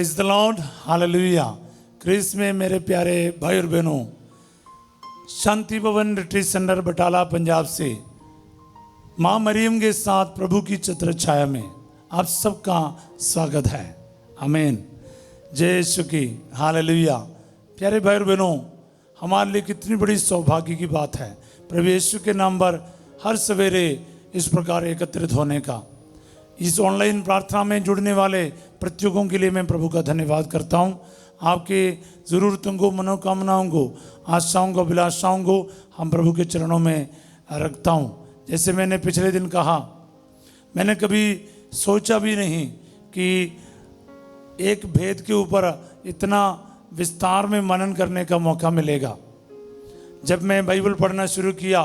Praise the Lord, hallelujah. Christ में मेरे प्यारे भाई और बहनों, शांति भवन रिट्रीट सेंटर बटाला पंजाब से माँ मरियम के साथ प्रभु की छत्र छाया में आप सबका स्वागत है। आमीन। जय यीशु की, हालेलुया। प्यारे भाई और बहनों, हमारे लिए कितनी बड़ी सौभाग्य की बात है प्रभु यीशु के नाम पर हर सवेरे इस प्रकार एकत्रित होने का। इस ऑनलाइन प्रार्थना में जुड़ने वाले प्रत्येकों के लिए मैं प्रभु का धन्यवाद करता हूँ। आपके ज़रूरतों को, मनोकामनाओं को, आशाओं को, अभिलाषाओं को हम प्रभु के चरणों में रखता हूँ। जैसे मैंने पिछले दिन कहा, मैंने कभी सोचा भी नहीं कि एक भेद के ऊपर इतना विस्तार में मनन करने का मौका मिलेगा। जब मैं बाइबल पढ़ना शुरू किया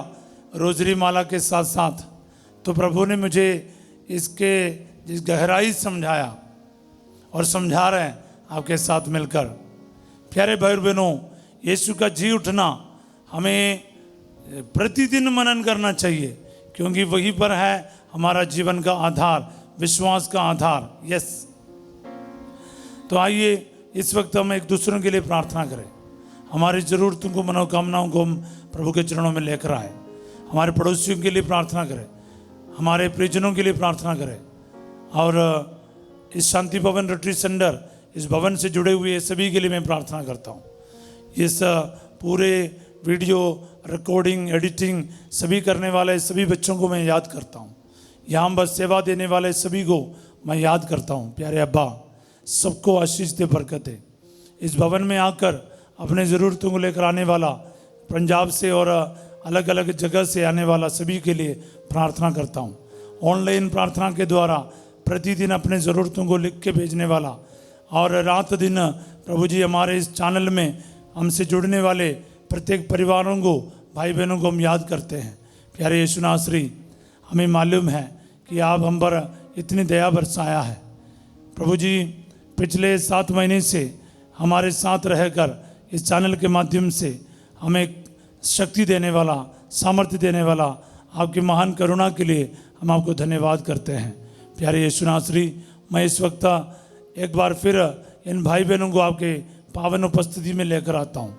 रोजरी माला के साथ साथ, तो प्रभु ने मुझे इसके जिस गहराई समझाया और समझा रहे हैं आपके साथ मिलकर। प्यारे भाई बहनों, यीशु का जी उठना हमें प्रतिदिन मनन करना चाहिए, क्योंकि वहीं पर है हमारा जीवन का आधार, विश्वास का आधार। यस, तो आइए इस वक्त हम एक दूसरों के लिए प्रार्थना करें। हमारी ज़रूरतों को, मनोकामनाओं को हम प्रभु के चरणों में लेकर आए। हमारे पड़ोसियों के लिए प्रार्थना करें, हमारे परिजनों के लिए प्रार्थना करें, और इस शांति भवन रिट्रीट सेंटर, इस भवन से जुड़े हुए सभी के लिए मैं प्रार्थना करता हूँ। इस पूरे वीडियो रिकॉर्डिंग, एडिटिंग सभी करने वाले सभी बच्चों को मैं याद करता हूँ। यहाँ बस सेवा देने वाले सभी को मैं याद करता हूँ। प्यारे अब्बा, सबको आशीष दे, बरकत दे। इस भवन में आकर अपने ज़रूरतों को लेकर आने वाला, पंजाब से और अलग अलग जगह से आने वाला सभी के लिए प्रार्थना करता हूँ। ऑनलाइन प्रार्थना के द्वारा प्रतिदिन अपने ज़रूरतों को लिख के भेजने वाला, और रात दिन प्रभु जी हमारे इस चैनल में हमसे जुड़ने वाले प्रत्येक परिवारों को, भाई बहनों को हम याद करते हैं। प्यारे यीशु नासरी, हमें मालूम है कि आप हम पर इतनी दया बरसाया है। प्रभु जी, पिछले 7 महीने से हमारे साथ रहकर इस चैनल के माध्यम से हमें शक्ति देने वाला, सामर्थ्य देने वाला आपकी महान करुणा के लिए हम आपको धन्यवाद करते हैं। प्यारे यीशु नासरी, मैं इस वक्त एक बार फिर इन भाई बहनों को आपके पावन उपस्थिति में लेकर आता हूँ।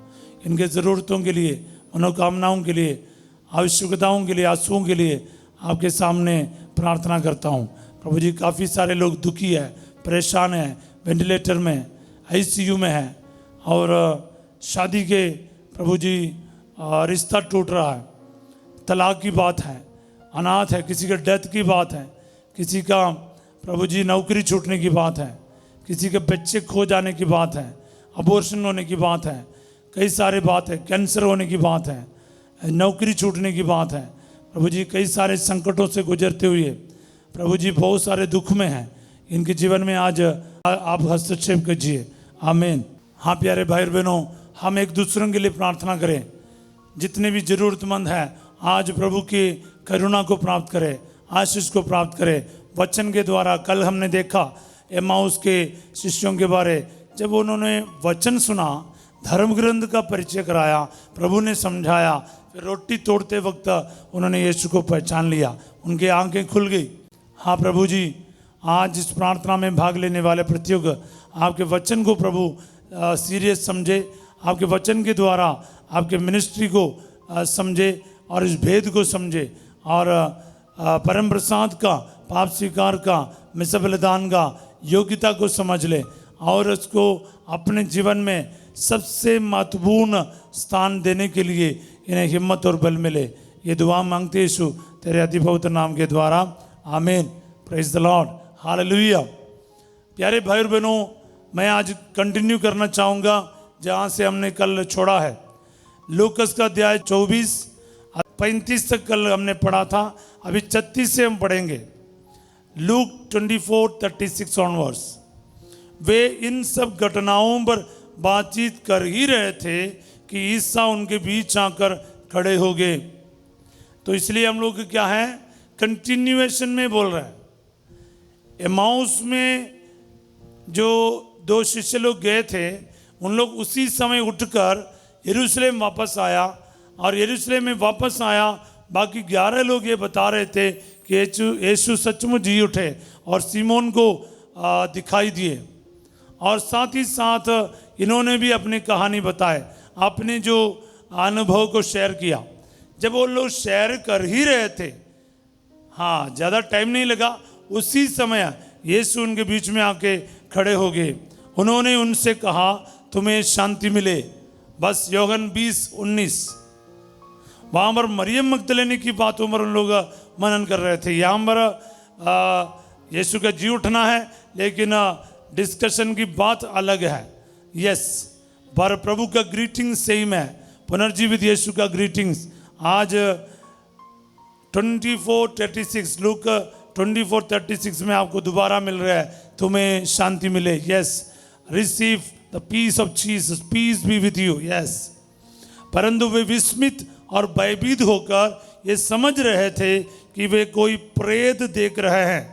इनके ज़रूरतों के लिए, मनोकामनाओं के लिए, आवश्यकताओं के लिए, आंसुओं के लिए आपके सामने प्रार्थना करता हूँ। प्रभु जी, काफ़ी सारे लोग दुखी है, परेशान हैं, वेंटिलेटर में, ICU में है, और शादी के प्रभु जी रिश्ता टूट रहा है, तलाक की बात है, अनाथ है, किसी के डेथ की बात है, किसी का प्रभु जी नौकरी छूटने की बात है, किसी के बच्चे खो जाने की बात है, अबॉर्शन होने की बात है, कई सारे बात है, कैंसर होने की बात है, नौकरी छूटने की बात है। प्रभु जी, कई सारे संकटों से गुजरते हुए प्रभु जी बहुत सारे दुख में हैं। इनके जीवन में आज आप हस्तक्षेप कीजिए। आमीन। हाँ प्यारे भाई बहनों, हम एक दूसरों के लिए प्रार्थना करें। जितने भी ज़रूरतमंद हैं आज प्रभु की करुणा को प्राप्त करें, आशीष को प्राप्त करें। वचन के द्वारा कल हमने देखा एमाउस के शिष्यों के बारे, जब उन्होंने वचन सुना, धर्म ग्रंथ का परिचय कराया, प्रभु ने समझाया, फिर रोटी तोड़ते वक्त उन्होंने यीशु को पहचान लिया, उनकी आंखें खुल गई। हाँ प्रभु जी, आज इस प्रार्थना में भाग लेने वाले प्रत्येक आपके वचन को प्रभु सीरियस समझे, आपके वचन के द्वारा आपके मिनिस्ट्री को समझे और इस भेद को समझे, और परम प्रसाद का, पाप स्वीकार का, मिसा बलिदान का योग्यता को समझ ले, और उसको अपने जीवन में सबसे महत्वपूर्ण स्थान देने के लिए इन्हें हिम्मत और बल मिले। ये दुआ मांगते यीशु तेरे अति पवित्र नाम के द्वारा, आमीन। Praise the Lord, hallelujah. प्यारे भाई और बहनों, मैं आज कंटिन्यू करना चाहूँगा जहाँ से हमने कल छोड़ा है। लूकस का अध्याय 24-35 तक कल हमने पढ़ा था, अभी 36 से हम पढ़ेंगे। Look 24:36 onwards. वे इन सब घटनाओं पर बातचीत कर ही रहे थे कि ईसा उनके बीच आकर खड़े हो गए। तो इसलिए हम लोग क्या है, कंटिन्यूएशन में बोल रहे हैं। एमाउस में जो 2 शिष्य लोग गए थे, उन लोग उसी समय उठकर यरूशलेम वापस आया, और यरूशलेम में वापस आया। बाकी 11 लोग ये बता रहे थे कि यीशु सचमुच जी उठे और सीमोन को दिखाई दिए। और साथ ही साथ इन्होंने भी अपनी कहानी बताए, अपने जो अनुभव को शेयर किया। जब वो लोग शेयर कर ही रहे थे, हाँ ज़्यादा टाइम नहीं लगा, उसी समय यीशु उनके बीच में आके खड़े हो गए। उन्होंने उनसे कहा तुम्हें शांति मिले। बस योहन 20:19 वहाँ पर मरियम मगदलिनी की बातों पर उन लोग मनन कर रहे थे। यहाँ पर यीशु का जी उठना है, लेकिन डिस्कशन की बात अलग है। यस, पर प्रभु का ग्रीटिंग्स सेम है, पुनर्जीवित यीशु का ग्रीटिंग्स। आज 24:36 लूक 24:36 में आपको दोबारा मिल रहा है, तुम्हें शांति मिले। Yes, receive the peace of Jesus, peace be with you. Yes, परंतु वे विस्मित और भयभीत होकर ये समझ रहे थे कि वे कोई प्रेत देख रहे हैं।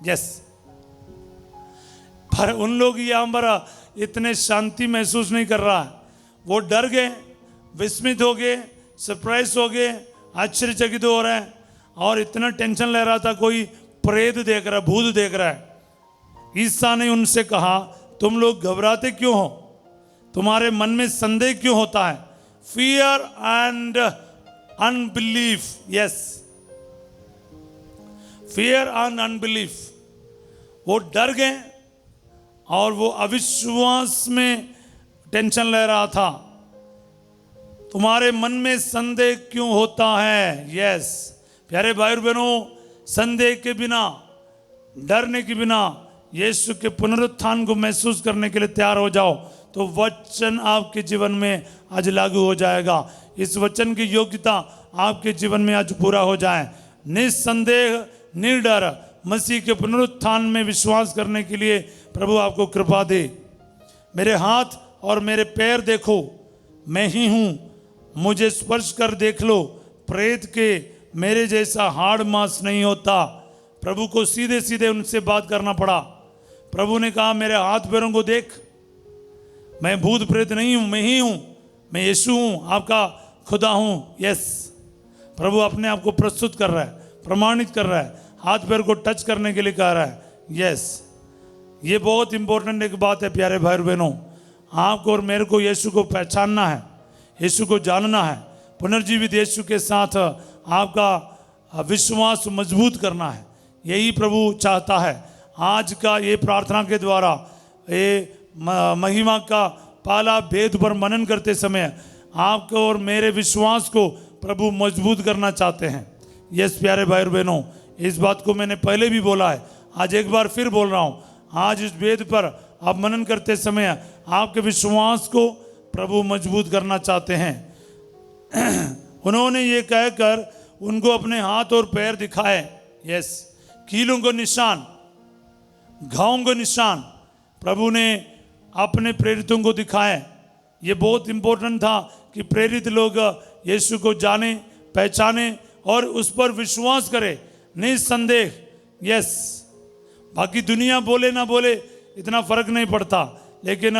यस, पर उन लोग यहाँ पर इतने शांति महसूस नहीं कर रहा है। वो डर गए, विस्मित हो गए, सरप्राइज हो गए, आश्चर्यचकित हो रहे हैं और इतना टेंशन ले रहा था, कोई प्रेत देख रहा है, भूत देख रहा है। ईसा ने उनसे कहा तुम लोग घबराते क्यों हो, तुम्हारे मन में संदेह क्यों होता है? Fear and unbelief. Yes, fear and unbelief. वो डर गए और वो अविश्वास में टेंशन ले रहा था। तुम्हारे मन में संदेह क्यों होता है? यस, प्यारे भाई और बहनों, संदेह के बिना, डरने के बिना यीशु के पुनरुत्थान को महसूस करने के लिए तैयार हो जाओ, तो वचन आपके जीवन में आज लागू हो जाएगा। इस वचन की योग्यता आपके जीवन में आज पूरा हो जाए। निस्संदेह, निर्डर मसीह के पुनरुत्थान में विश्वास करने के लिए प्रभु आपको कृपा दे। मेरे हाथ और मेरे पैर देखो, मैं ही हूँ, मुझे स्पर्श कर देख लो। प्रेत के मेरे जैसा हाड़ मांस नहीं होता। प्रभु को सीधे सीधे उनसे बात करना पड़ा। प्रभु ने कहा मेरे हाथ पैरों को देख, मैं भूत प्रेत नहीं हूँ, मैं ही हूँ, मैं यीशु हूँ, आपका खुदा हूँ। यस, प्रभु अपने आप को प्रस्तुत कर रहा है, प्रमाणित कर रहा है, हाथ पैर को टच करने के लिए कह रहा है। यस, ये बहुत इंपॉर्टेंट एक बात है प्यारे भाई बहनों। आपको और मेरे को यीशु को पहचानना है, यीशु को जानना है, पुनर्जीवित यीशु के साथ आपका विश्वास मजबूत करना है। यही प्रभु चाहता है। आज का ये प्रार्थना के द्वारा, ये महिमा का पहला भेद पर मनन करते समय आपको और मेरे विश्वास को प्रभु मजबूत करना चाहते हैं। यस प्यारे भाई और बहनों, इस बात को मैंने पहले भी बोला है, आज एक बार फिर बोल रहा हूँ। आज इस भेद पर आप मनन करते समय आपके विश्वास को प्रभु मजबूत करना चाहते हैं। उन्होंने ये कहकर उनको अपने हाथ और पैर दिखाए। यस, कीलों को निशान, घावों को निशान प्रभु ने अपने प्रेरितों को दिखाए। ये बहुत इंपॉर्टेंट था कि प्रेरित लोग यीशु को जाने, पहचाने और उस पर विश्वास करें निस्संदेह। यस, बाकी दुनिया बोले ना बोले इतना फर्क नहीं पड़ता, लेकिन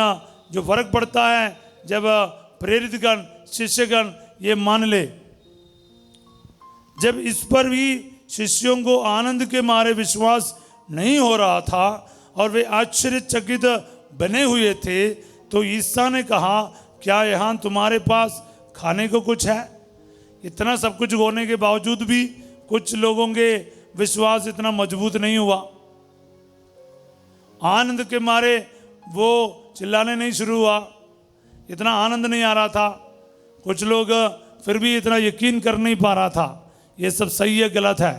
जो फर्क पड़ता है जब प्रेरितगण, शिष्यगण ये मान ले। जब इस पर भी शिष्यों को आनंद के मारे विश्वास नहीं हो रहा था और वे आश्चर्यचकित बने हुए थे, तो ईसा ने कहा क्या यहाँ तुम्हारे पास खाने को कुछ है? इतना सब कुछ होने के बावजूद भी कुछ लोगों के विश्वास इतना मजबूत नहीं हुआ। आनंद के मारे वो चिल्लाने नहीं शुरू हुआ, इतना आनंद नहीं आ रहा था। कुछ लोग फिर भी इतना यकीन कर नहीं पा रहा था। ये सब सही है, गलत है।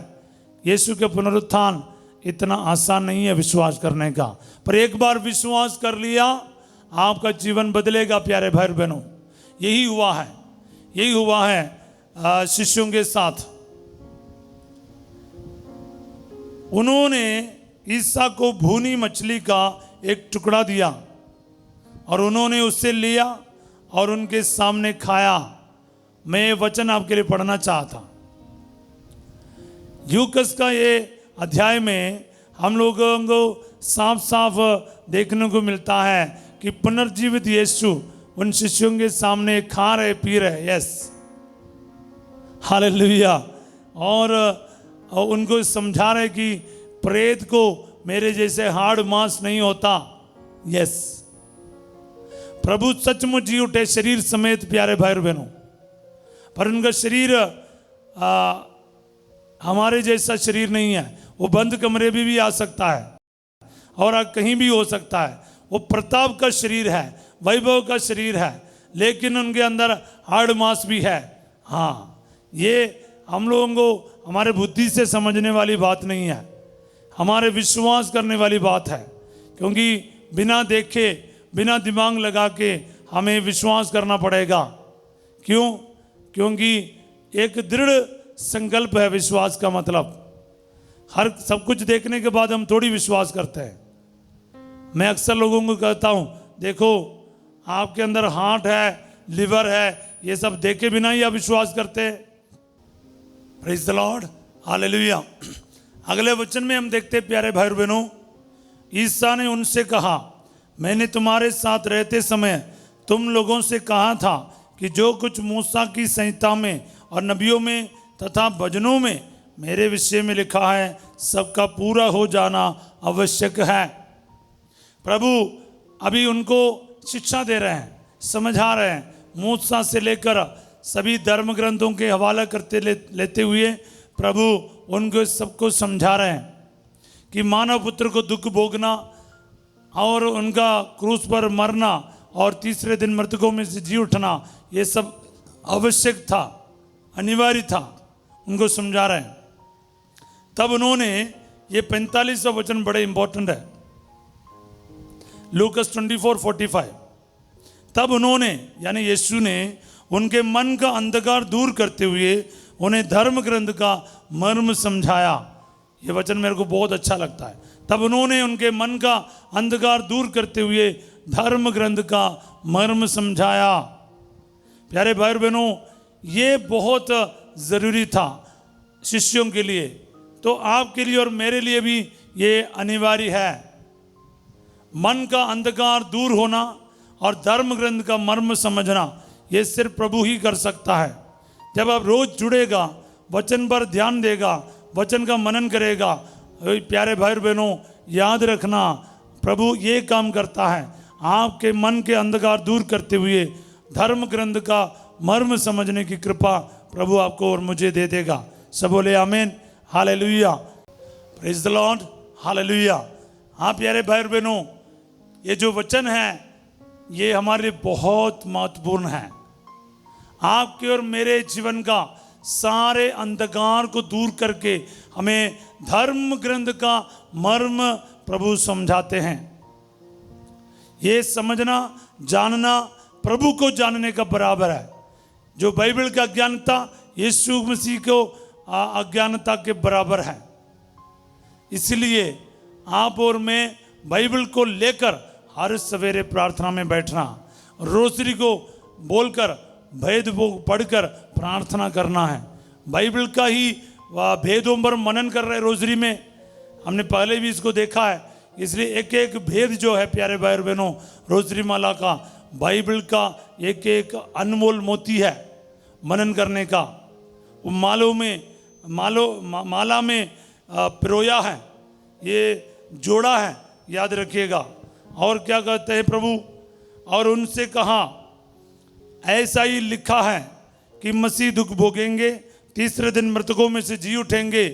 यीशु के पुनरुत्थान इतना आसान नहीं है विश्वास करने का, पर एक बार विश्वास कर लिया आपका जीवन बदलेगा प्यारे भाई बहनों। यही हुआ है, यही हुआ है शिष्यों के साथ। उन्होंने ईसा को भुनी मछली का एक टुकड़ा दिया और उन्होंने उससे लिया और उनके सामने खाया। मैं ये वचन आपके लिए पढ़ना चाहता। यूकस का ये अध्याय में हम लोगों को साफ साफ देखने को मिलता है कि पुनर्जीवित यीशु उन शिष्यों के सामने खा रहे, पी रहे। Yes, hallelujah. और उनको समझा रहे कि प्रेत को मेरे जैसे हाड़ मांस नहीं होता। यस, प्रभु सचमुच जी उठे शरीर समेत प्यारे भाई और बहनों, पर उनका शरीर हमारे जैसा शरीर नहीं है। वो बंद कमरे में भी आ सकता है और कहीं भी हो सकता है। वो प्रताप का शरीर है, वैभव का शरीर है, लेकिन उनके अंदर हाड़ मांस भी है। हाँ, ये हम लोगों को हमारे बुद्धि से समझने वाली बात नहीं है, हमारे विश्वास करने वाली बात है। क्योंकि बिना देखे, बिना दिमाग लगा के हमें विश्वास करना पड़ेगा। क्यों? क्योंकि एक दृढ़ संकल्प है विश्वास का मतलब। हर सब कुछ देखने के बाद हम थोड़ी विश्वास करते हैं। मैं अक्सर लोगों को कहता हूं, देखो आपके अंदर हार्ट है, लिवर है, ये सब देखे बिना ही आप विश्वास करते हैं। Praise the Lord, hallelujah. अगले वचन में हम देखते हैं प्यारे भाई बहनों, ईसा ने उनसे कहा, मैंने तुम्हारे साथ रहते समय तुम लोगों से कहा था कि जो कुछ मूसा की संहिता में और नबियों में तथा भजनों में मेरे विषय में लिखा है, सबका पूरा हो जाना आवश्यक है। प्रभु अभी उनको शिक्षा दे रहे हैं, समझा रहे हैं। मूसा से लेकर सभी धर्म ग्रंथों के हवाला करते लेते हुए प्रभु उनको सबको समझा रहे हैं कि मानव पुत्र को दुख भोगना और उनका क्रूस पर मरना और तीसरे दिन मृतकों में से जी उठना, ये सब आवश्यक था, अनिवार्य था। उनको समझा रहे हैं। तब उन्होंने, ये 45वां वचन बड़े इंपॉर्टेंट है, लूकस 24:45। तब उन्होंने यानी यीशु ने उनके मन का अंधकार दूर करते हुए उन्हें धर्म ग्रंथ का मर्म समझाया। ये वचन मेरे को बहुत अच्छा लगता है। तब उन्होंने उनके मन का अंधकार दूर करते हुए धर्म ग्रंथ का मर्म समझाया। प्यारे भाई बहनों, ये बहुत ज़रूरी था शिष्यों के लिए, तो आपके लिए और मेरे लिए भी ये अनिवार्य है। मन का अंधकार दूर होना और धर्म ग्रंथ का मर्म समझना, ये सिर्फ प्रभु ही कर सकता है। जब आप रोज जुड़ेगा, वचन पर ध्यान देगा, वचन का मनन करेगा, प्यारे भाई बहनों याद रखना, प्रभु ये काम करता है, आपके मन के अंधकार दूर करते हुए धर्म ग्रंथ का मर्म समझने की कृपा प्रभु आपको और मुझे दे देगा। सब बोले आमीन, hallelujah, praise the Lord, hallelujah. हाँ प्यारे भाई बहनों, ये जो वचन है ये हमारे लिए बहुत महत्वपूर्ण है। आपके और मेरे जीवन का सारे अंधकार को दूर करके हमें धर्म ग्रंथ का मर्म प्रभु समझाते हैं। ये समझना, जानना प्रभु को जानने का बराबर है। जो बाइबल का अज्ञानता यीशु मसीह को अज्ञानता के बराबर है। इसलिए आप और मैं बाइबल को लेकर हर सवेरे प्रार्थना में बैठना, रोज़री को बोलकर, भेद पढ़कर प्रार्थना करना है। बाइबल का ही भेदों पर मनन कर रहे रोज़री में, हमने पहले भी इसको देखा है। इसलिए एक एक भेद जो है प्यारे भाई और बहनों, रोज़री माला का, बाइबल का एक एक अनमोल मोती है मनन करने का। वो माला में पिरोया है, ये जोड़ा है, याद रखिएगा। और क्या कहते हैं प्रभु, और उनसे कहा, ऐसा ही लिखा है कि मसीह दुख भोगेंगे, तीसरे दिन मृतकों में से जी उठेंगे,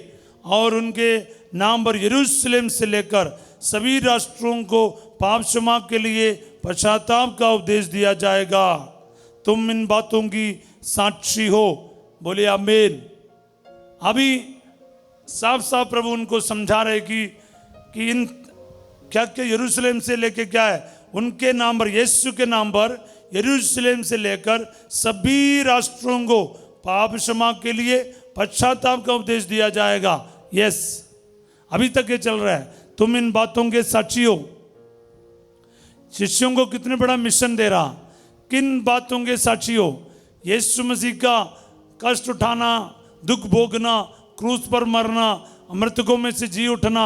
और उनके नाम पर यरूशलेम से लेकर सभी राष्ट्रों को पाप क्षमा के लिए पश्चाताप का उपदेश दिया जाएगा। तुम इन बातों की साक्षी हो। बोले आमीन। अभी साफ साफ प्रभु उनको समझा रहे कि इन क्या क्या यरूशलेम से लेके क्या है, उनके नाम पर, यीशु के नाम पर यरूशलेम से लेकर सभी राष्ट्रों को पाप क्षमा के लिए पश्चाताप का उपदेश दिया जाएगा। यस, अभी तक ये चल रहा है। तुम इन बातों के साक्षी हो। शिष्यों को कितने बड़ा मिशन दे रहा, किन बातों के साक्षी हो? यीशु मसीह का कष्ट उठाना, दुख भोगना, क्रूस पर मरना, मृतकों में से जी उठना,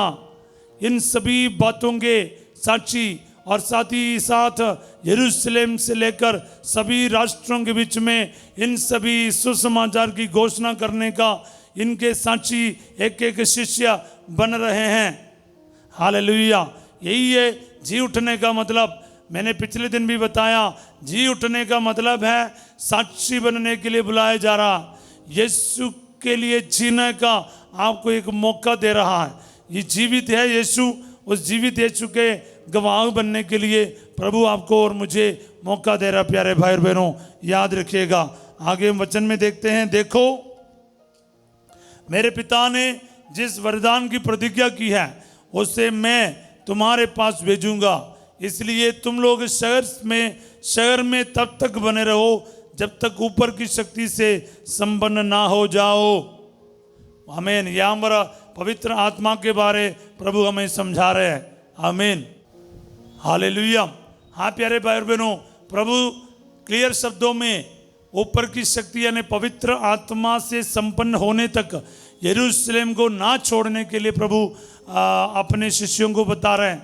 इन सभी बातों के साक्षी, और साथ ही साथ यरूशलेम से लेकर सभी राष्ट्रों के बीच में इन सभी सुसमाचार की घोषणा करने का इनके साक्षी एक एक शिष्य बन रहे हैं। हालेलुया। यही है जी उठने का मतलब। मैंने पिछले दिन भी बताया, जी उठने का मतलब है साक्षी बनने के लिए बुलाया जा रहा, यीशु के लिए जीने का आपको एक मौका दे रहा है। ये जीवित है यीशु, उस जीवित यीशु के गवाह बनने के लिए प्रभु आपको और मुझे मौका दे रहा। प्यारे भाई और बहनों, याद रखिएगा। आगे वचन में देखते हैं, देखो मेरे पिता ने जिस वरदान की प्रतिज्ञा की है उसे मैं तुम्हारे पास भेजूंगा, इसलिए तुम लोग शहर में तब तक बने रहो जब तक ऊपर की शक्ति से संपन्न ना हो जाओ। आमीन। यहाँ पर पवित्र आत्मा के बारे प्रभु हमें समझा रहे हैं। आमीन, हालेलुया। हाँ प्यारे भाई और बहनों, प्रभु क्लियर शब्दों में ऊपर की शक्ति यानी पवित्र आत्मा से संपन्न होने तक यरूशलेम को ना छोड़ने के लिए प्रभु अपने शिष्यों को बता रहे हैं।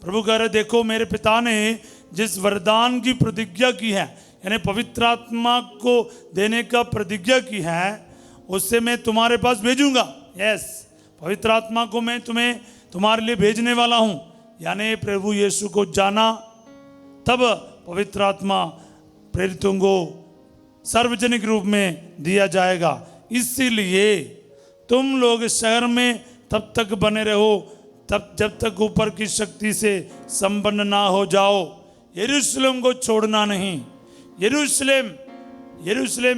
प्रभु कह रहे, देखो मेरे पिता ने जिस वरदान की प्रतिज्ञा की है यानी पवित्र आत्मा को देने का प्रतिज्ञा की है, उससे मैं तुम्हारे पास भेजूंगा। यस, पवित्र आत्मा को मैं तुम्हारे लिए भेजने वाला हूं। यानी प्रभु यीशु को जाना, तब पवित्र आत्मा प्रेरितों को सार्वजनिक रूप में दिया जाएगा। इसीलिए तुम लोग शहर में तब तक बने रहो जब तक ऊपर की शक्ति से संपन्न ना हो जाओ। यरूशलेम को छोड़ना नहीं। यरूशलेम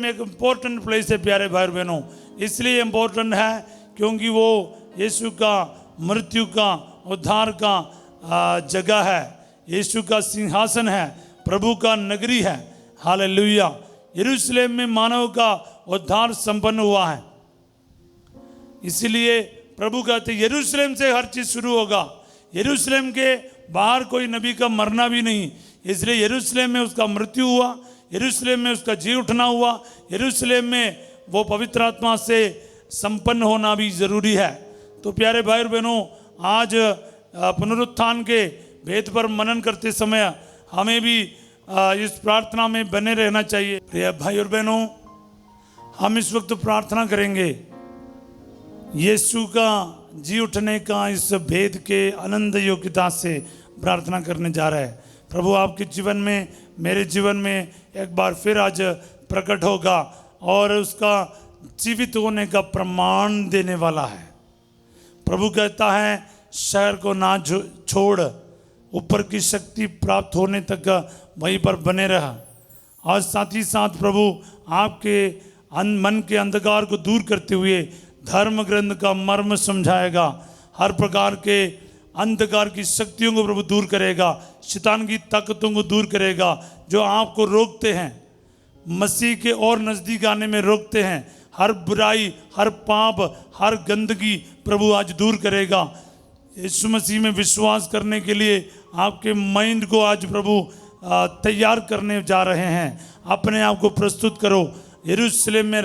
एक इम्पोर्टेंट प्लेस है प्यारे भाई बहनों। इसलिए इम्पोर्टेंट है क्योंकि वो यीशु का मृत्यु का उद्धार का जगह है, यीशु का सिंहासन है, प्रभु का नगरी है। हालेलुया। यरूशलेम में मानव का उद्धार संपन्न हुआ है। इसलिए प्रभु कहते यरूशलेम से हर चीज शुरू होगा। यरूशलेम के बाहर कोई नबी का मरना भी नहीं। इसलिए यरूशलेम में उसका मृत्यु हुआ, यरूशलेम में उसका जी उठना हुआ, यरूशलेम में वो पवित्र आत्मा से संपन्न होना भी जरूरी है। तो प्यारे भाई और बहनों, आज पुनरुत्थान के भेद पर मनन करते समय हमें भी इस प्रार्थना में बने रहना चाहिए। प्रिय भाई और बहनों, हम इस वक्त प्रार्थना करेंगे। यीशु का जी उठने का इस भेद के आनंद योग्यता से प्रार्थना करने जा रहे हैं। प्रभु आपके जीवन में, मेरे जीवन में एक बार फिर आज प्रकट होगा और उसका जीवित होने का प्रमाण देने वाला है। प्रभु कहता है शहर को ना छोड़, ऊपर की शक्ति प्राप्त होने तक वहीं पर बने रहा। और साथ ही साथ प्रभु आपके मन के अंधकार को दूर करते हुए धर्म ग्रंथ का मर्म समझाएगा। हर प्रकार के अंधकार की शक्तियों को प्रभु दूर करेगा, शैतान की ताकतों को दूर करेगा जो आपको रोकते हैं, मसीह के और नज़दीक आने में रोकते हैं। हर बुराई, हर पाप, हर गंदगी प्रभु आज दूर करेगा। यीशु मसीह में विश्वास करने के लिए आपके माइंड को आज प्रभु तैयार करने जा रहे हैं। अपने आप को प्रस्तुत करो, यरूशलेम में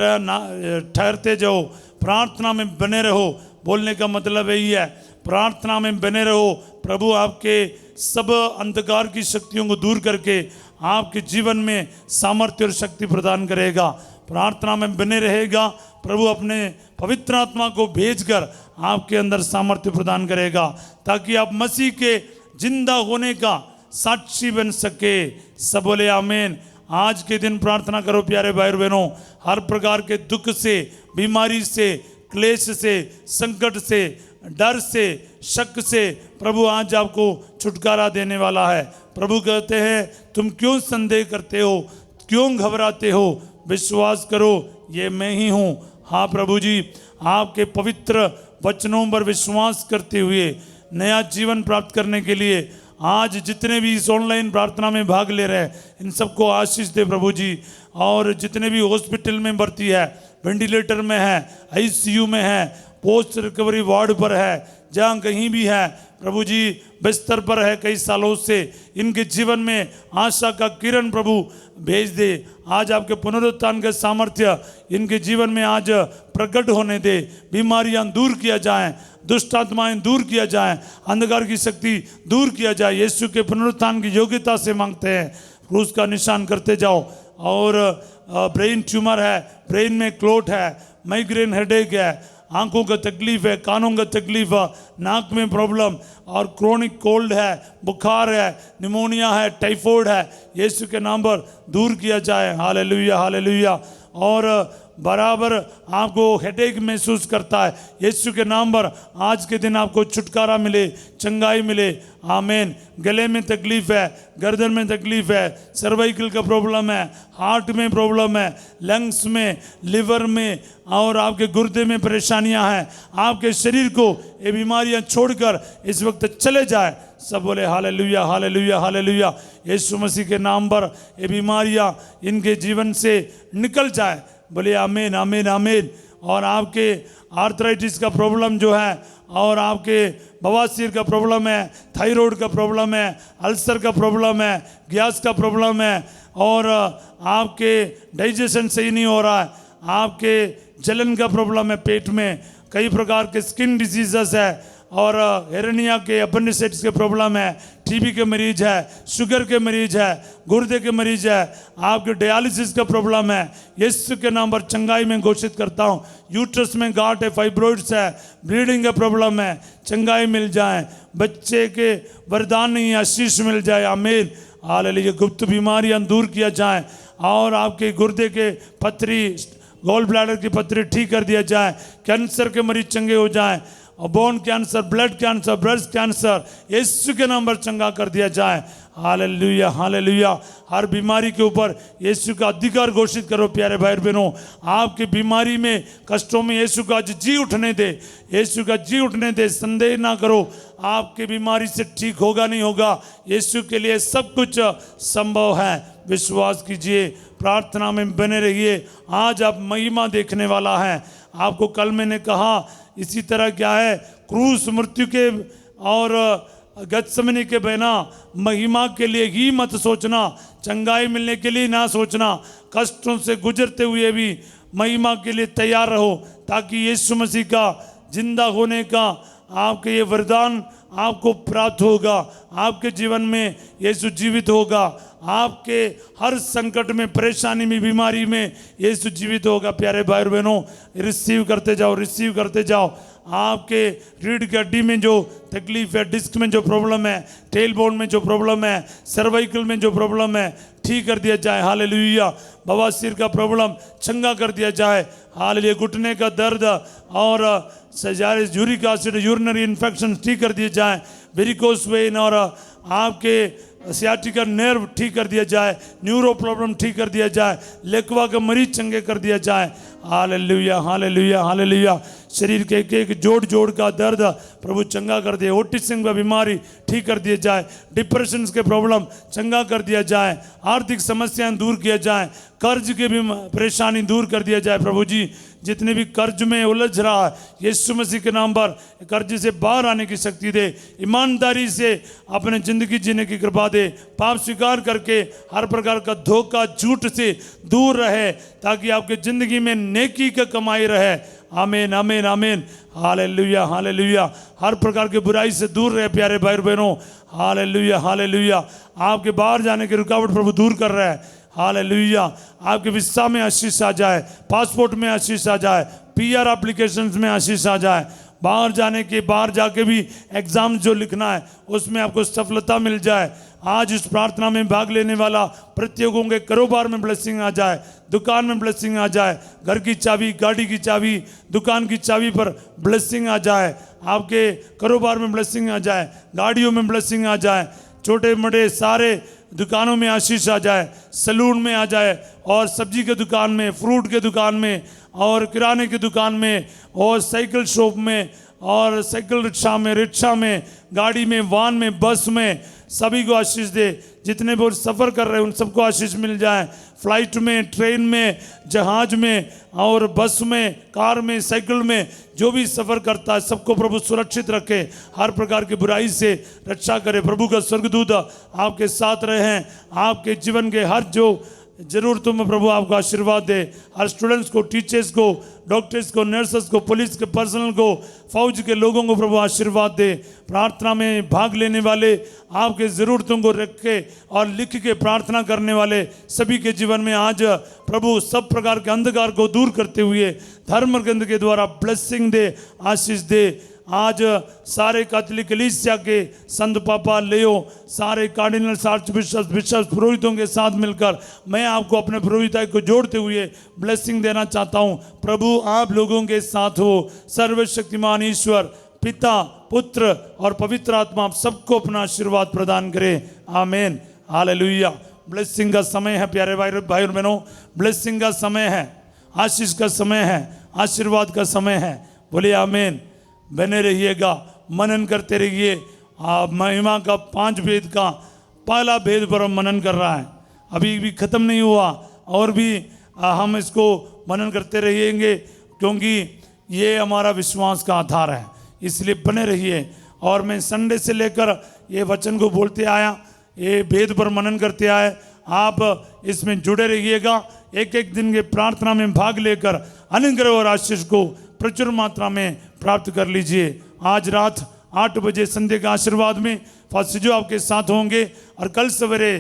ठहरते जाओ, प्रार्थना में बने रहो। बोलने का मतलब यही है, प्रार्थना में बने रहो। प्रभु आपके सब अंधकार की शक्तियों को दूर करके आपके जीवन में सामर्थ्य और शक्ति प्रदान करेगा। प्रार्थना में बने रहेगा, प्रभु अपने पवित्र आत्मा को भेजकर आपके अंदर सामर्थ्य प्रदान करेगा ताकि आप मसीह के जिंदा होने का साक्षी बन सके। सब बोले आमीन। आज के दिन प्रार्थना करो प्यारे भाई और बहनों, हर प्रकार के दुख से, बीमारी से, क्लेश से, संकट से, डर से, शक से प्रभु आज आपको छुटकारा देने वाला है। प्रभु कहते हैं तुम क्यों संदेह करते हो, क्यों घबराते हो, विश्वास करो ये मैं ही हूँ। हाँ प्रभु जी, आपके पवित्र वचनों पर विश्वास करते हुए नया जीवन प्राप्त करने के लिए आज जितने भी इस ऑनलाइन प्रार्थना में भाग ले रहे हैं इन सबको आशीष दे प्रभु जी। और जितने भी हॉस्पिटल में भर्ती है, वेंटिलेटर में है, आईसीयू में है, पोस्ट रिकवरी वार्ड पर है, जहाँ कहीं भी है प्रभु जी, बिस्तर पर है कई सालों से, इनके जीवन में आशा का किरण प्रभु भेज दे। आज आपके पुनरुत्थान का सामर्थ्य इनके जीवन में आज प्रकट होने दे। बीमारियां दूर किया जाएं, दुष्ट आत्माएं दूर किया जाएं, अंधकार की शक्ति दूर किया जाए। यीशु के पुनरुत्थान की योग्यता से मांगते हैं। क्रूस का निशान करते जाओ। और ब्रेन ट्यूमर है, ब्रेन में क्लोट है, माइग्रेन हेडेक है, आंखों का तकलीफ है, कानों का तकलीफ है, नाक में प्रॉब्लम और क्रोनिक कोल्ड है, बुखार है, निमोनिया है, टाइफाइड है, यीशु के नाम पर दूर किया जाए। Hallelujah hallelujah. और बराबर आपको हेडेक महसूस करता है, यीशु के नाम पर आज के दिन आपको छुटकारा मिले, चंगाई मिले। आमीन। गले में तकलीफ है, गर्दन में तकलीफ है, सर्वाइकल का प्रॉब्लम है, हार्ट में प्रॉब्लम है, लंग्स में, लिवर में और आपके गुर्दे में परेशानियां हैं, आपके शरीर को ये बीमारियां छोड़कर इस वक्त चले जाए। सब बोले हालेलुया हालेलुया हालेलुया। यीशु मसीह के नाम पर ये बीमारियां इनके जीवन से निकल जाए। बोले आमीन आमीन आमीन। और आपके आर्थराइटिस का प्रॉब्लम जो है, और आपके बवासीर का प्रॉब्लम है, थायराइड का प्रॉब्लम है, अल्सर का प्रॉब्लम है, गैस का प्रॉब्लम है, और आपके डाइजेशन सही नहीं हो रहा है, आपके जलन का प्रॉब्लम है, पेट में कई प्रकार के स्किन डिजीजेस है, और हेरेनिया के अपेंडिसाइटिस के प्रॉब्लम है, टीबी के मरीज है, शुगर के मरीज है, गुर्दे के मरीज है, आपके डायलिसिस का प्रॉब्लम है, यीशु के नाम पर चंगाई में घोषित करता हूँ। यूट्रस में गांठ है, फाइब्रोइड्स है, ब्लीडिंग का प्रॉब्लम है, चंगाई मिल जाए। बच्चे के वरदान नहीं, आशीष मिल जाए। आमीन हालेलुया। गुप्त बीमारियां दूर किया जाए, और आपके गुर्दे के पथरी, गॉल ब्लैडर की पथरी ठीक कर दिया जाए, कैंसर के मरीज चंगे हो जाए, और bone cancer, blood cancer, breast cancer Yeshu के नाम पर चंगा कर दिया जाए। Hallelujah hallelujah. हर बीमारी के ऊपर यीशु का अधिकार घोषित करो प्यारे भाई बहनों। आपकी बीमारी में, कष्टों में यीशु का आज जी उठने दे, यीशु का जी उठने दे। संदेह ना करो, आपकी बीमारी से ठीक होगा नहीं होगा, यीशु के लिए सब कुछ संभव है। विश्वास कीजिए, प्रार्थना में बने रहिए। आज आप महिमा देखने वाला है। आपको कल मैंने कहा इसी तरह क्या है, क्रूस मृत्यु के और गत्समनी के बिना महिमा के लिए ही मत सोचना, चंगाई मिलने के लिए ना सोचना। कष्टों से गुजरते हुए भी महिमा के लिए तैयार रहो, ताकि यीशु मसीह का जिंदा होने का आपके ये वरदान आपको प्राप्त होगा। आपके जीवन में यीशु जीवित होगा, आपके हर संकट में, परेशानी में, बीमारी में यीशु जीवित होगा। प्यारे भाई और बहनों, रिसीव करते जाओ, रिसीव करते जाओ। आपके रीढ़ की हड्डी में जो तकलीफ है, डिस्क में जो प्रॉब्लम है, टेल बोन में जो प्रॉब्लम है, सर्वाइकल में जो प्रॉब्लम है, ठीक कर दिया जाए। हालेलुया। बवासीर का प्रॉब्लम चंगा कर दिया जाए। हालेलुया। घुटने का दर्द और यूरिक एसिड, यूरिनरी इन्फेक्शन ठीक कर दिए जाए। वेरिकोस वेन और आपके सियाटिका नर्व ठीक कर दिया जाए। न्यूरो प्रॉब्लम ठीक कर दिया जाए। लेकवा का मरीज चंगे कर दिया जाए। Hallelujah hallelujah hallelujah. शरीर के एक जोड़ जोड़ का दर्द प्रभु चंगा कर दिए। ऑटिज्म का बीमारी ठीक कर दिया जाए। डिप्रेशन के प्रॉब्लम चंगा कर दिया जाए। आर्थिक समस्याएं दूर किया जाए। कर्ज की भी परेशानी दूर कर दिया जाए। प्रभु जी, जितने भी कर्ज में उलझ रहा है, यीशु मसीह के नाम पर कर्ज से बाहर आने की शक्ति दे। ईमानदारी से अपने जिंदगी जीने की कृपा दे। पाप स्वीकार करके हर प्रकार का धोखा, झूठ से दूर रहे, ताकि आपके जिंदगी में नेकी का कमाई रहे। आमीन आमीन आमीन। Hallelujah hallelujah. हर प्रकार की बुराई से दूर रहे प्यारे भाई बहनों। Hallelujah hallelujah. आपके बाहर जाने की रुकावट प्रभु दूर कर रहा है। हालेलुया। आपके वीसा में आशीष आ जाए, पासपोर्ट में आशीष आ जाए, पीआर एप्लीकेशंस में आशीष आ जाए। बाहर जाने के, बाहर जाके भी एग्जाम जो लिखना है उसमें आपको सफलता मिल जाए। आज इस प्रार्थना में भाग लेने वाला प्रत्येकों के कारोबार में ब्लेसिंग आ जाए, दुकान में ब्लेसिंग आ जाए, घर की चाबी, गाड़ी की चाबी, दुकान की चाबी पर ब्लेसिंग आ जाए, आपके कारोबार में ब्लेसिंग आ जाए, गाड़ियों में ब्लेसिंग आ जाए, छोटे बड़े सारे दुकानों में आशीष आ जाए, सैलून में आ जाए, और सब्जी के दुकान में, फ्रूट के दुकान में, और किराने की दुकान में, और साइकिल शॉप में, और साइकिल रिक्शा में, गाड़ी में, वाहन में, बस में, सभी को आशीष दे। जितने भी सफ़र कर रहे हैं उन सबको आशीष मिल जाए। फ्लाइट में, ट्रेन में, जहाज में, और बस में, कार में, साइकिल में, जो भी सफ़र करता है सबको प्रभु सुरक्षित रखे, हर प्रकार की बुराई से रक्षा करे। प्रभु का स्वर्गदूत आपके साथ रहे, आपके जीवन के हर जो जरूर तुम प्रभु आपको आशीर्वाद दे। हर स्टूडेंट्स को, टीचर्स को, डॉक्टर्स को, नर्सेस को, पुलिस के पर्सनल को, फौज के लोगों को प्रभु आशीर्वाद दे। प्रार्थना में भाग लेने वाले, आपके ज़रूरतों को रख के और लिख के प्रार्थना करने वाले सभी के जीवन में आज प्रभु सब प्रकार के अंधकार को दूर करते हुए धर्म ग्रंथ के द्वारा ब्लेसिंग दे, आशीष दे। आज सारे कैथोलिक कलीसिया के संत पापा लेओ, सारे कार्डिनल्स, आर्च बिशप्स, पुरोहितों के साथ मिलकर मैं आपको अपने पुरोहिताई को जोड़ते हुए ब्लेसिंग देना चाहता हूँ। प्रभु आप लोगों के साथ हो। सर्वशक्तिमान ईश्वर पिता, पुत्र और पवित्र आत्मा आप सबको अपना आशीर्वाद प्रदान करे। आमीन, हालेलुया। ब्लेसिंग का समय है प्यारे भाई और बहनों, ब्लेसिंग का समय है, आशीष का समय है, आशीर्वाद का समय है। बोलिए आमीन। बने रहिएगा, मनन करते रहिए। महिमा का 5 भेद का पहला भेद पर हम मनन कर रहा है, अभी भी ख़त्म नहीं हुआ और भी हम इसको मनन करते रहेंगे, क्योंकि ये हमारा विश्वास का आधार है। इसलिए बने रहिए। और मैं संडे से लेकर ये वचन को बोलते आया, ये भेद पर मनन करते आए। आप इसमें जुड़े रहिएगा। एक एक दिन के प्रार्थना में भाग लेकर अनुग्रह और आशीष को प्रचुर मात्रा में प्राप्त कर लीजिए। आज रात 8 बजे संध्या के आशीर्वाद में फादर जो आपके साथ होंगे और कल सवेरे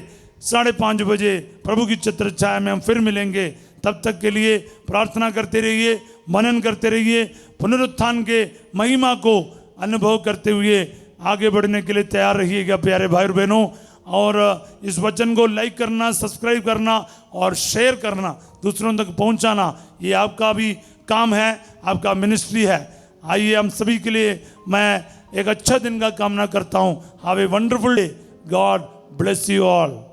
5:30 बजे प्रभु की छत्र छाया में हम फिर मिलेंगे। तब तक के लिए प्रार्थना करते रहिए, मनन करते रहिए, पुनरुत्थान के महिमा को अनुभव करते हुए आगे बढ़ने के लिए तैयार रहिएगा प्यारे भाई और बहनों। और इस वचन को लाइक करना, सब्सक्राइब करना और शेयर करना, दूसरों तक पहुंचाना, ये आपका भी काम है, आपका मिनिस्ट्री है। आइए हम सभी के लिए मैं एक अच्छा दिन का कामना करता हूँ। Have a wonderful day. God bless you all.